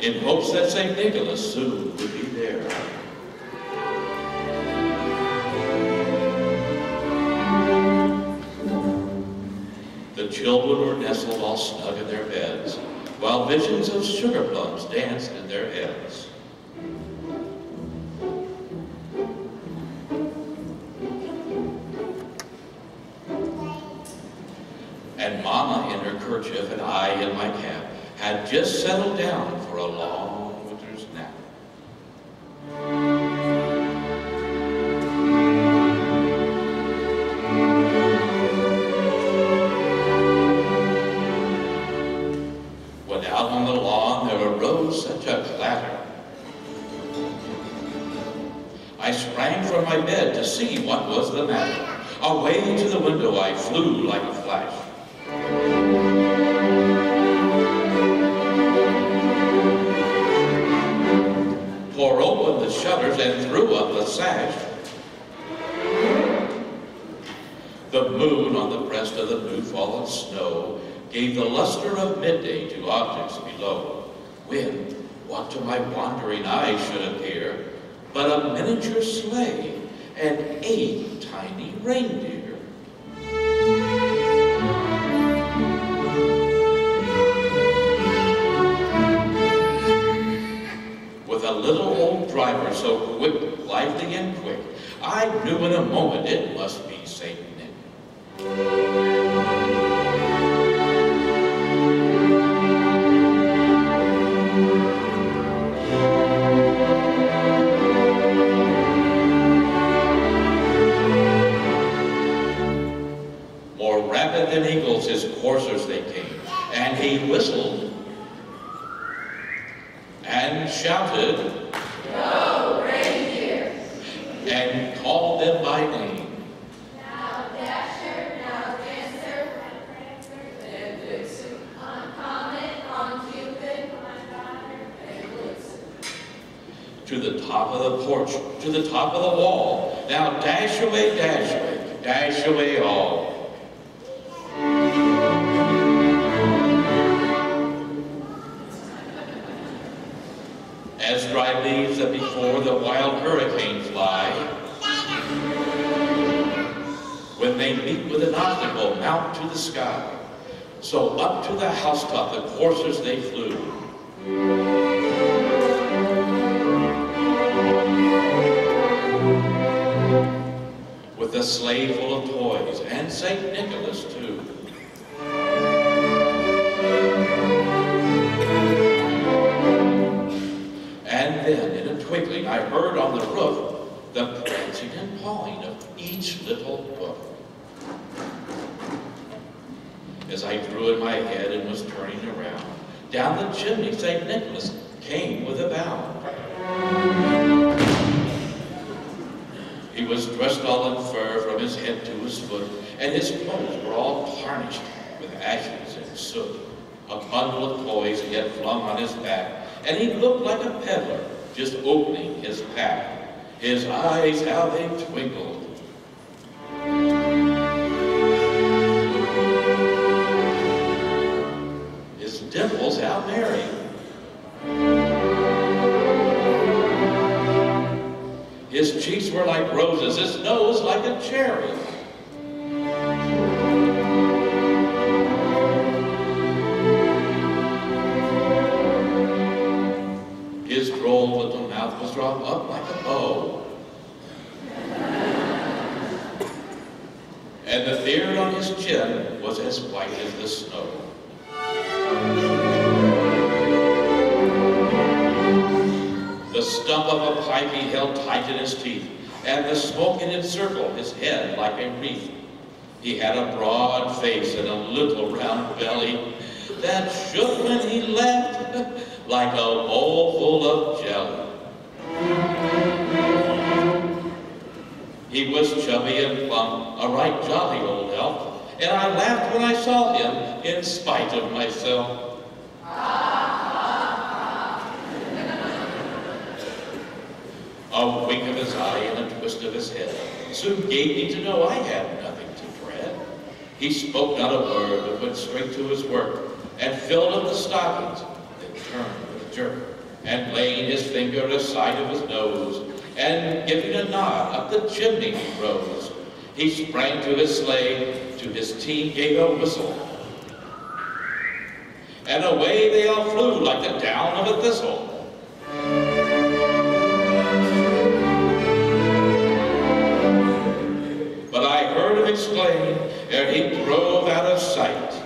In hopes that St. Nicholas soon would be there. The children were nestled all snug in their beds, while visions of sugar plums danced in their heads. And Mama in her kerchief and I in my cap had just settled down for a long winter's nap. When out on the lawn there arose such a clatter, I sprang from my bed to see what was the matter. Away to the window I flew like a flash. Tore open the shutters and threw up the sash. The moon on the breast of the new-fallen snow gave the luster of midday to objects below, when, what to my wandering eye should appear, but a miniature sleigh and 8 tiny reindeer. With a little old driver so quick, lively and quick, I knew in a moment it must be St. Nick. More rapid than eagles his coursers they came, and he whistled and shouted, "Go, reindeer!" and called them by name. Now Dasher, now Dancer, and Vixen, on Comet, on Cupid, and Blitzen. To the top of the porch, to the top of the wall, now dash away all. As dry leaves that before the wild hurricane fly, when they meet with an obstacle, mount to the sky. So up to the housetop the coursers they flew. With a sleigh full of toys, and St. Nicholas too. And then, in a twinkling, I heard on the roof the prancing and pawing of each little hoof. As I drew in my head and was turning around, down the chimney St. Nicholas came with a bound. He was dressed all in fur from his head to his foot, and his clothes were all tarnished with ashes and soot. A bundle of toys he had flung on his back, and he looked like a peddler just opening his pack. His eyes, how they twinkled. His dimples, how merry. His cheeks were like roses, his nose like a cherry. His droll little mouth was drawn up like a bow. And the beard on his chin was as white as the snow. The stump of a pipe he held tight in his teeth, and the smoke it encircled his head like a wreath. He had a broad face and a little round belly that shook when he laughed like a bowl full of jelly. He was chubby and plump, a right jolly old elf, and I laughed when I saw him in spite of myself. A wink of his eye and a twist of his head soon gave me to know I had nothing to dread. He spoke not a word, but went straight to his work, and filled up the stockings, then turned with a jerk, and laying his finger aside of his nose, and giving a nod up the chimney he rose. He sprang to his sleigh, to his team gave a whistle, and away they all flew like the down of a thistle. But I heard him exclaim, ere he drove out of sight,